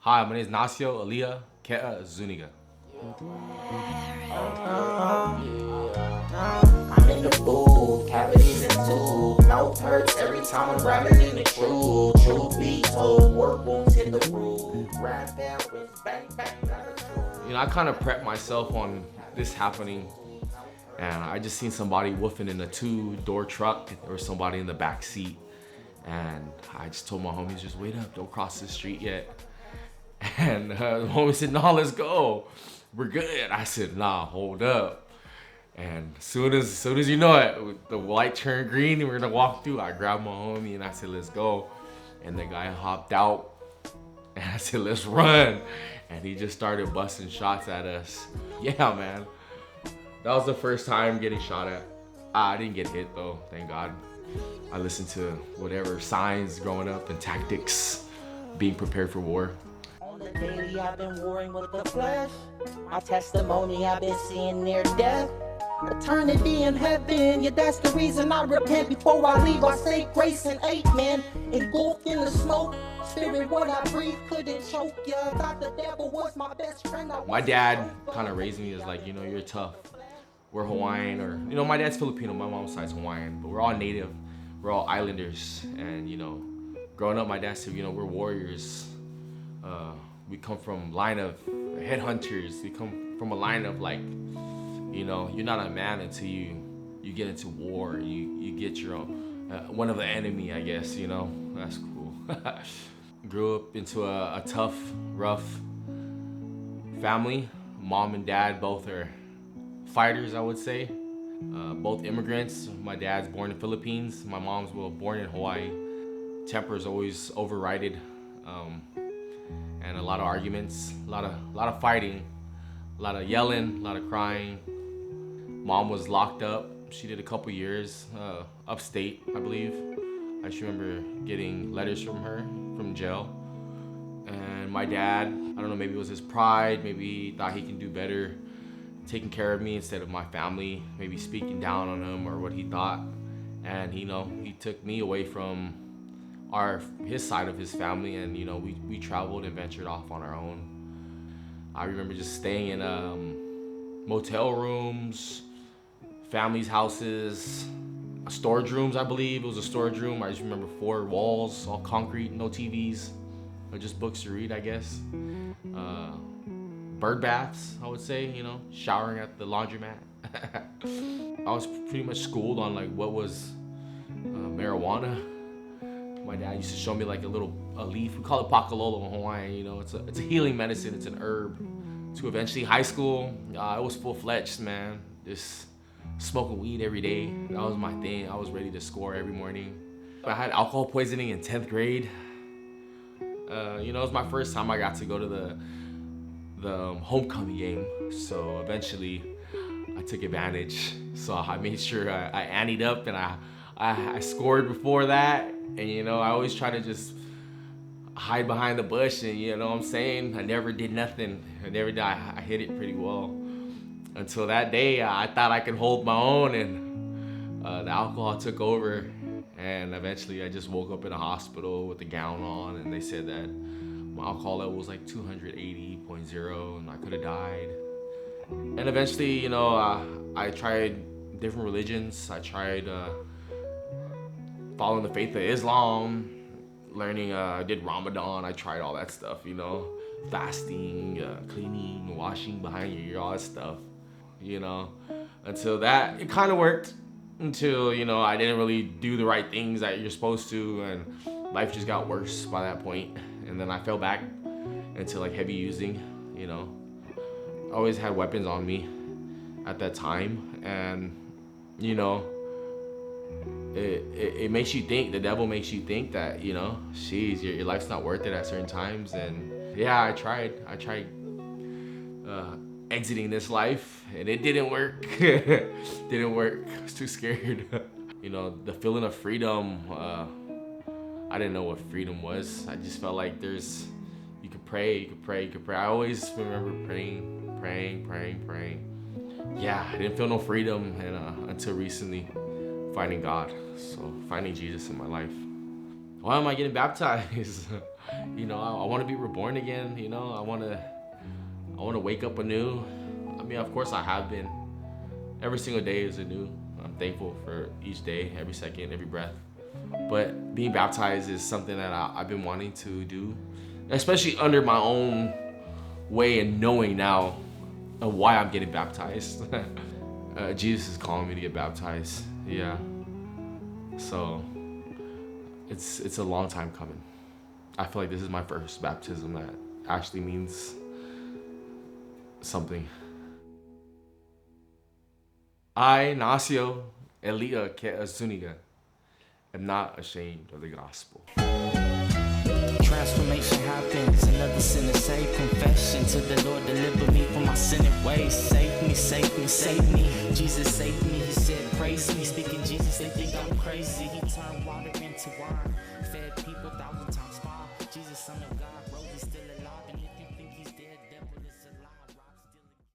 Hi, my name is Nacio, Aaliyah, Kea, Zuniga. I'm in the booth, cavities and tube. No hurts every time I'm rapping in the truth. Truth be told, work wounds hit the roof. Rap out with bang bang, not a truth. I kind of prepped myself on this happening, and I just seen somebody woofing in a two-door truck. There was somebody in the back seat, and I just told my homies, just wait up, don't cross the street yet. And the homie said, "No, let's go, we're good." I said, "Nah, hold up." And soon as you know it, the light turned green and we're gonna walk through, I grabbed my homie and I said, "Let's go." And the guy hopped out and I said, "Let's run." And he just started busting shots at us. Yeah, man. That was the first time getting shot at. I didn't get hit though, thank God. I listened to whatever signs growing up and tactics, being prepared for war. On the daily, I've been warring with the flesh. My testimony, I've been seeing near death. Eternity in heaven, yeah, that's the reason I repent. Before I leave, I say grace and amen. Engulfed in the smoke, spirit what I breathe couldn't choke. Yeah, thought the devil was my best friend. My dad kind of raised me as like, you're tough. We're Hawaiian, or my dad's Filipino, my mom's side's Hawaiian, but we're all native, we're all islanders. And growing up, my dad said, we're warriors. We come from line of headhunters. We come from a line of like, you're not a man until you get into war. You get your own, one of the enemy, I guess. That's cool. Grew up into a tough, rough family. Mom and dad both are fighters, I would say. Both immigrants. My dad's born in the Philippines. My mom's born in Hawaii. Temper's always overridden, and a lot of arguments, a lot of fighting, a lot of yelling, a lot of crying. Mom was locked up. She did a couple years upstate, I believe. I just remember getting letters from her from jail. And my dad, I don't know, maybe it was his pride, maybe he thought he can do better taking care of me instead of my family, maybe speaking down on him or what he thought. And he took me away from his side of his family, and we traveled and ventured off on our own. I remember just staying in motel rooms, families' houses, storage rooms. I believe it was a storage room. I just remember 4 walls, all concrete, no TVs, or just books to read, I guess. Bird baths, I would say. Showering at the laundromat. I was pretty much schooled on like what was marijuana. My dad used to show me like a leaf. We call it pakalolo in Hawaiian. It's a healing medicine. It's an herb. To eventually high school, it was full-fledged, man. Just smoking weed every day. That was my thing. I was ready to score every morning. I had alcohol poisoning in 10th grade. It was my first time I got to go to the homecoming game. So eventually, I took advantage. So I made sure I anteed up and I scored before that. And I always try to just hide behind the bush, and what I'm saying, I never did nothing. I never did. I hit it pretty well until that day. I thought I could hold my own, and the alcohol took over. And eventually, I just woke up in a hospital with a gown on, and they said that my alcohol level was like 280.0, and I could have died. And eventually, I tried different religions. I tried following the faith of Islam, learning, I did Ramadan. I tried all that stuff, fasting, cleaning, washing behind your ear, all that stuff, until that, it kind of worked until, I didn't really do the right things that you're supposed to, and life just got worse by that point. And then I fell back into like heavy using, I always had weapons on me at that time, and, it makes you think, the devil makes you think that, geez, your life's not worth it at certain times. And yeah, I tried exiting this life, and it didn't work. Didn't work. I was too scared. The feeling of freedom, I didn't know what freedom was. I just felt like you could pray. I always remember praying. Yeah, I didn't feel no freedom, and until recently, finding God. So finding Jesus in my life. Why am I getting baptized? You know, I want to be reborn again. You know, I want to wake up anew. I mean, of course I have been. Every single day is anew. I'm thankful for each day, every second, every breath. But being baptized is something that I've been wanting to do, especially under my own way and knowing now of why I'm getting baptized. Jesus is calling me to get baptized. Yeah. So it's a long time coming. I feel like this is my first baptism that actually means something. I, Nacio, Elia Ke Azuniga, am not ashamed of the gospel. Transformation happens, another sinner saved. Confession to the Lord, deliver me from my sinning ways. Save me, save me, save me. Jesus saved me, he said praise me. Speaking Jesus, they think I'm crazy. He turned water into wine, fed people 1,000 times 5. Jesus, son of God, rose